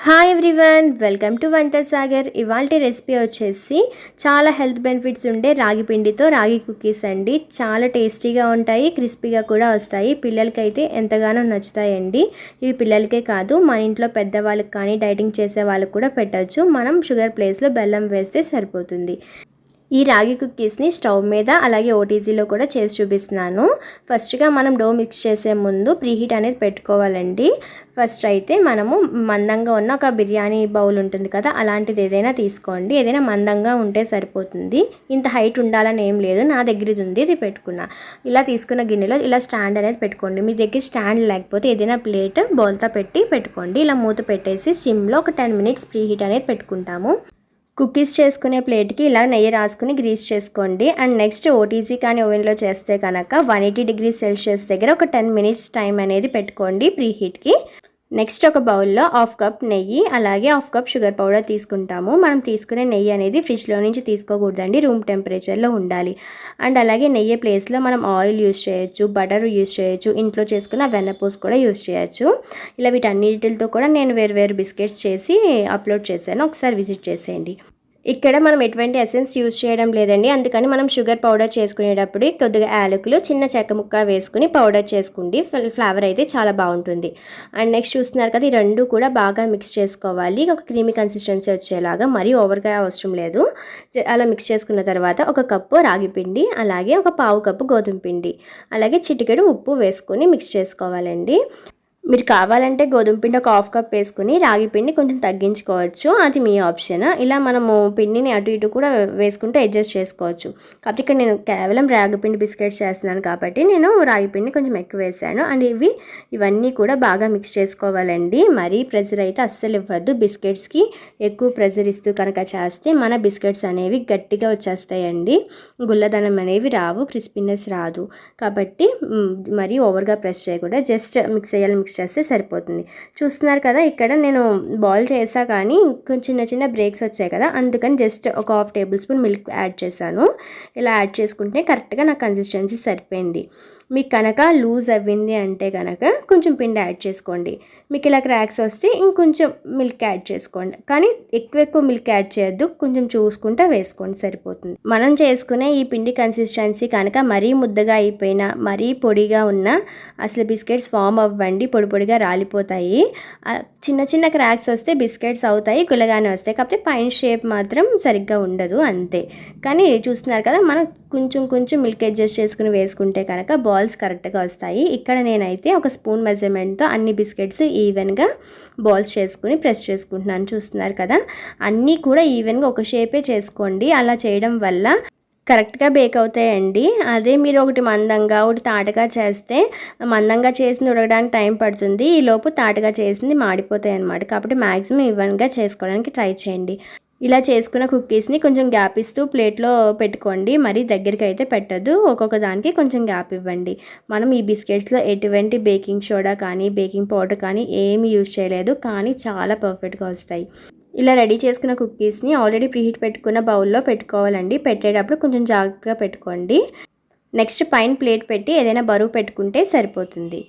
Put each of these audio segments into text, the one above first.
Hi everyone, welcome to వంట సాగర్. ఇవాల్టి recipe వచ్చేసి చాలా హెల్త్ బెనిఫిట్స్ ఉండే రాగి పిండితో రాగి కుకీస్ అండి. చాలా టేస్టీగా ఉంటాయి, క్రిస్పీగా కూడా వస్తాయి. పిల్లలకైతే ఎంతగానో నచ్చుతాయండి. ఇవి పిల్లలకే కాదు, మన ఇంట్లో పెద్దవాళ్ళకి కానీ డైటింగ్ చేసే వాళ్ళకి కూడా పెట్టచ్చు. మనం షుగర్ ప్లేస్లో బెల్లం వేస్తే సరిపోతుంది. ఈ రాగి కుకీస్ని స్టవ్ మీద అలాగే ఓటీజీలో కూడా చేసి చూపిస్తున్నాను. ఫస్ట్గా మనం డో మిక్స్ చేసే ముందు ప్రీహీట్ అనేది పెట్టుకోవాలండి. ఫస్ట్ అయితే మనము మందంగా ఉన్న ఒక బిర్యానీ బౌల్ ఉంటుంది కదా, అలాంటిది ఏదైనా తీసుకోండి. ఏదైనా మందంగా ఉంటే సరిపోతుంది. ఇంత హైట్ ఉండాలని ఏం లేదు, నా దగ్గర ఇది ఉంది, ఇది పెట్టుకున్నా. ఇలా తీసుకున్న గిన్నెలో ఇలా స్టాండ్ అనేది పెట్టుకోండి. మీ దగ్గర స్టాండ్ లేకపోతే ఏదైనా ప్లేట్ బౌల్తో పెట్టుకోండి. ఇలా మూత పెట్టేసి సిమ్లో ఒక 10 మినిట్స్ ప్రీహీట్ అనేది పెట్టుకుంటాము. కుకీస్ చేసుకునే ప్లేట్కి ఇలా నెయ్యి రాసుకుని గ్రీస్ చేసుకోండి. అండ్ నెక్స్ట్ ఓటీజీ కానీ ఓవెన్లో చేస్తే కనుక 180 డిగ్రీ సెల్సియస్ దగ్గర ఒక 10 మినిట్స్ టైం అనేది పెట్టుకోండి ప్రీహీట్కి. నెక్స్ట్ ఒక బౌల్లో 1/2 కప్ నెయ్యి అలాగే 1/2 కప్ షుగర్ పౌడర్ తీసుకుంటాము. మనం తీసుకునే నెయ్యి అనేది ఫ్రిడ్జ్లో నుంచి తీసుకోకూడదండి, రూమ్ టెంపరేచర్లో ఉండాలి. అండ్ అలాగే నెయ్యి ప్లేస్లో మనం ఆయిల్ యూస్ చేయొచ్చు, బటర్ యూస్ చేయొచ్చు, ఇంట్లో చేసుకున్న వెన్నపూస్ కూడా యూస్ చేయొచ్చు. ఇలా వీటన్నిటితో కూడా నేను వేరు బిస్కెట్స్ చేసి అప్లోడ్ చేశాను, ఒకసారి విజిట్ చేసేయండి. ఇక్కడ మనం ఎటువంటి ఎసెన్స్ యూజ్ చేయడం లేదండి, అందుకని మనం షుగర్ పౌడర్ చేసుకునేటప్పుడు కొద్దిగా యాలకులు, చిన్న చెక్క ముక్క వేసుకుని పౌడర్ చేసుకోండి. ఫ్లేవర్ అయితే చాలా బాగుంటుంది. అండ్ నెక్స్ట్ చూస్తున్నారు కదా, ఈ రెండు కూడా బాగా మిక్స్ చేసుకోవాలి. ఒక క్రీమీ కన్సిస్టెన్సీ వచ్చేలాగా, మరీ ఓవర్గా అవసరం లేదు. అలా మిక్స్ చేసుకున్న తర్వాత ఒక కప్పు రాగి పిండి అలాగే ఒక పావు కప్పు గోధుమ పిండి అలాగే చిటికెడు ఉప్పు వేసుకొని మిక్స్ చేసుకోవాలండి. మీరు కావాలంటే గోధుమ పిండి ఒక 1/2 కప్ వేసుకుని రాగి పిండి కొంచెం తగ్గించుకోవచ్చు, అది మీ ఆప్షన్. ఇలా మనము పిండిని అటు ఇటు కూడా వేసుకుంటూ అడ్జస్ట్ చేసుకోవచ్చు. కాబట్టి ఇక్కడ నేను కేవలం రాగి పిండి బిస్కెట్స్ చేస్తున్నాను కాబట్టి నేను రాగి పిండి కొంచెం ఎక్కువ వేసాను. అండ్ ఇవన్నీ కూడా బాగా మిక్స్ చేసుకోవాలండి. మరీ ప్రెజర్ అయితే అస్సలు ఇవ్వద్దు. బిస్కెట్స్కి ఎక్కువ ప్రెజర్ ఇస్తూ కనుక చేస్తే మన బిస్కెట్స్ అనేవి గట్టిగా వచ్చేస్తాయండి, గుల్లదనం అనేవి రావు, క్రిస్పీనెస్ రాదు. కాబట్టి మరీ ఓవర్గా ప్రెస్ చేయకుండా జస్ట్ మిక్స్ చేస్తే సరిపోతుంది. చూస్తున్నారు కదా, ఇక్కడ నేను బాయిల్ చేసా కానీ చిన్న చిన్న బ్రేక్స్ వచ్చాయి కదా, అందుకని జస్ట్ ఒక 1/2 టేబుల్ స్పూన్ మిల్క్ యాడ్ చేశాను. ఇలా యాడ్ చేసుకుంటే కరెక్ట్గా నాకు కన్సిస్టెన్సీ సరిపోయింది. మీకు కనుక లూజ్ అవ్వింది అంటే కనుక కొంచెం పిండి యాడ్ చేసుకోండి. మీకు ఇలా క్రాక్స్ వస్తే ఇంకొంచెం మిల్క్ యాడ్ చేసుకోండి, కానీ ఎక్కువ మిల్క్ యాడ్ చేయొద్దు, కొంచెం చూసుకుంటూ వేసుకోండి సరిపోతుంది. మనం చేసుకునే ఈ పిండి కన్సిస్టెన్సీ కనుక మరీ ముద్దగా అయిపోయినా మరీ పొడిగా ఉన్నా అసలు బిస్కెట్స్ ఫామ్ అవ్వండి, పొడిగా రాలిపోతాయి. చిన్న చిన్న క్రాక్స్ వస్తే బిస్కెట్స్ అవుతాయి, గుల్లగానే వస్తాయి, కాకపోతే పైన షేప్ మాత్రం సరిగ్గా ఉండదు అంతే. కానీ చూస్తున్నారు కదా, మనం కొంచెం మిల్క్ అడ్జస్ట్ చేసుకుని వేసుకుంటే కనుక బాల్స్ కరెక్ట్గా వస్తాయి. ఇక్కడ నేనైతే ఒక స్పూన్ మెజర్మెంట్తో అన్ని బిస్కెట్స్ ఈవెన్గా బాల్స్ చేసుకుని ప్రెస్ చేసుకుంటున్నాను. చూస్తున్నారు కదా, అన్నీ కూడా ఈవెన్గా ఒక షేపే చేసుకోండి. అలా చేయడం వల్ల కరెక్ట్గా బేక్ అవుతాయండి. అదే మీరు ఒకటి మందంగా ఒకటి తాటగా చేస్తే మందంగా చేసింది ఉడకడానికి టైం పడుతుంది, ఈలోపు తాటగా చేసింది మాడిపోతాయి అన్నమాట. కాబట్టి మ్యాక్సిమం ఈవెన్గా చేసుకోవడానికి ట్రై చేయండి. ఇలా చేసుకున్న కుకీస్ని కొంచెం గ్యాప్ ఇస్తూ ప్లేట్లో పెట్టుకోండి, మరీ దగ్గరికి అయితే పెట్టద్దు, ఒక్కొక్క దానికి కొంచెం గ్యాప్ ఇవ్వండి. మనం ఈ బిస్కెట్స్లో ఎటువంటి బేకింగ్ సోడా కానీ బేకింగ్ పౌడర్ కానీ ఏమీ యూజ్ చేయలేదు, కానీ చాలా పర్ఫెక్ట్గా వస్తాయి. ఇలా రెడీ చేసుకున్న కుకీస్ని ఆల్రెడీ ప్రీహీట్ పెట్టుకున్న బౌల్లో పెట్టుకోవాలండి. పెట్టేటప్పుడు కొంచెం జాగ్రత్తగా పెట్టుకోండి. నెక్స్ట్ పైన ప్లేట్ పెట్టి ఏదైనా బరువు పెట్టుకుంటే సరిపోతుంది.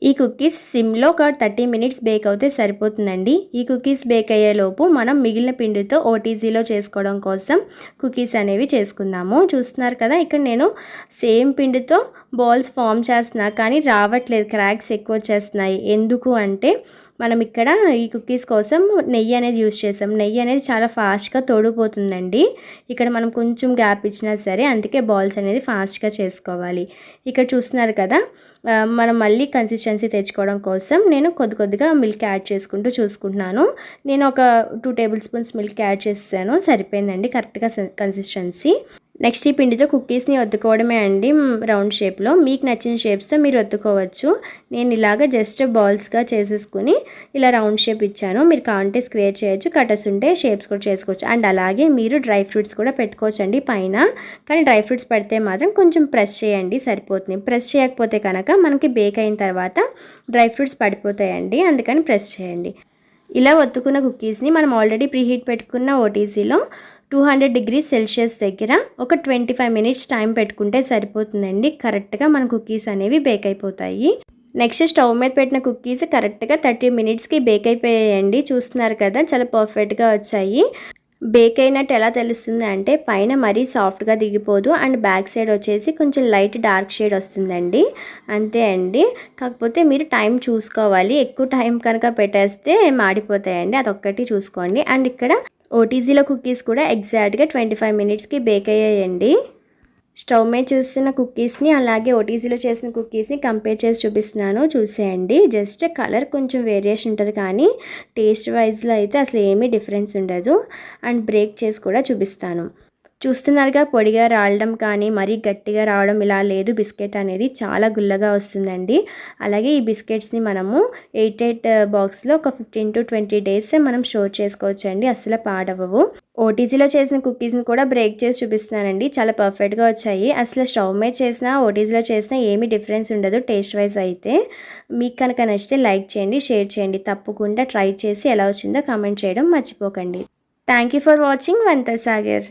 ఈ కుకీస్ సిమ్లో ఒక 30 మినిట్స్ బేక్ అవుతే సరిపోతుందండి. ఈ కుకీస్ బేక్ అయ్యేలోపు మనం మిగిలిన పిండితో ఓటీజీలో చేసుకోవడం కోసం కుకీస్ అనేవి చేసుకుందాము. చూస్తున్నారు కదా, ఇక్కడ నేను సేమ్ పిండితో బాల్స్ ఫామ్ చేస్తున్నా కానీ రావట్లేదు, క్రాక్స్ ఎక్కువ వచ్చేస్తున్నాయి. ఎందుకు అంటే మనం ఇక్కడ ఈ కుకీస్ కోసం నెయ్యి అనేది యూజ్ చేసాం. నెయ్యి అనేది చాలా ఫాస్ట్గా తోడిపోతుందండి. ఇక్కడ మనం కొంచెం గ్యాప్ ఇచ్చినా సరే, అందుకే బాల్స్ అనేది ఫాస్ట్గా చేసుకోవాలి. ఇక్కడ చూస్తున్నారు కదా, మనం మళ్ళీ కన్సిస్టెన్సీ తెచ్చుకోవడం కోసం నేను కొద్దిగా మిల్క్ యాడ్ చేసుకుంటూ చూసుకుంటున్నాను. నేను ఒక 2 టేబుల్ స్పూన్స్ మిల్క్ యాడ్ చేసాను, సరిపోయిందండి కరెక్ట్గా కన్సిస్టెన్సీ. నెక్స్ట్ ఈ పిండితో కుకీస్ని ఒత్తుకోవడమే అండి, రౌండ్ షేప్లో. మీకు నచ్చిన షేప్స్తో మీరు ఒత్తుకోవచ్చు. నేను ఇలాగ జస్ట్ బాల్స్గా చేసేసుకుని ఇలా రౌండ్ షేప్ ఇచ్చాను. మీరు కావాలంటే స్క్వేర్ చేయొచ్చు, కటర్స్ ఉంటే షేప్స్ కూడా చేసుకోవచ్చు. అండ్ అలాగే మీరు డ్రై ఫ్రూట్స్ కూడా పెట్టుకోవచ్చు అండి పైన. కానీ డ్రై ఫ్రూట్స్ పెడితే మాత్రం కొంచెం ప్రెస్ చేయండి సరిపోతుంది. ప్రెస్ చేయకపోతే కనుక మనకి బేక్ అయిన తర్వాత డ్రై ఫ్రూట్స్ పడిపోతాయండి, అందుకని ప్రెస్ చేయండి. ఇలా ఒత్తుకున్న కుకీస్ని మనం ఆల్రెడీ ప్రీహీట్ పెట్టుకున్న ఓటీజీలో 200 డిగ్రీ సెల్సియస్ దగ్గర ఒక 25 మినిట్స్ టైం పెట్టుకుంటే సరిపోతుందండి. కరెక్ట్గా మన కుకీస్ అనేవి బేక్ అయిపోతాయి. నెక్స్ట్ స్టవ్ మీద పెట్టిన కుక్కీస్ కరెక్ట్గా 30 మినిట్స్కి బేక్ అయిపోయాయండి. చూస్తున్నారు కదా చాలా పర్ఫెక్ట్గా వచ్చాయి. బేక్ అయినట్టు ఎలా తెలుస్తుంది అంటే పైన మరీ సాఫ్ట్గా దిగిపోదు అండ్ బ్యాక్ సైడ్ వచ్చేసి కొంచెం లైట్ డార్క్ షేడ్ వస్తుందండి. అంతే అండి. కాకపోతే మీరు టైం చూసుకోవాలి. ఎక్కువ టైం కనుక పెట్టేస్తే మాడిపోతాయండి, అదొక్కటి చూసుకోండి. అండ్ ఇక్కడ ఓటీజీలో కుక్కీస్ కూడా ఎగ్జాక్ట్గా 25 మినిట్స్కి బేక్ అయ్యాయండి. స్టవ్ మీద చూస్తున్న కుక్కీస్ని అలాగే ఓటీజీలో చేసిన కుక్కీస్ని కంపేర్ చేసి చూపిస్తున్నాను, చూసేయండి. జస్ట్ కలర్ కొంచెం వేరియేషన్ ఉంటుంది కానీ టేస్ట్ వైజ్లో అయితే అసలు ఏమీ డిఫరెన్స్ ఉండదు. అండ్ బ్రేక్ చేసి కూడా చూపిస్తాను. చూస్తున్నారుగా పొడిగా రావడం కానీ మరీ గట్టిగా రావడం ఇలా లేదు. బిస్కెట్ అనేది చాలా గుల్లగా వస్తుందండి. అలాగే ఈ బిస్కెట్స్ని మనము 8 బాక్స్లో ఒక 15 to 20 డేస్ మనం స్టోర్ చేసుకోవచ్చు అండి, అస్సలు పాడవవు. ఓటీజీలో చేసిన కుక్కీస్ని కూడా బ్రేక్ చేసి చూపిస్తున్నానండి, చాలా పర్ఫెక్ట్గా వచ్చాయి. అసలు స్టవ్ మీద చేసినా ఓటీజీలో చేసినా ఏమీ డిఫరెన్స్ ఉండదు టేస్ట్ వైజ్ అయితే. మీకు కనుక నచ్చితే లైక్ చేయండి, షేర్ చేయండి. తప్పకుండా ట్రై చేసి ఎలా వచ్చిందో కామెంట్ చేయడం మర్చిపోకండి. థ్యాంక్ యూ ఫర్ వాచింగ్ వంట సాగర్.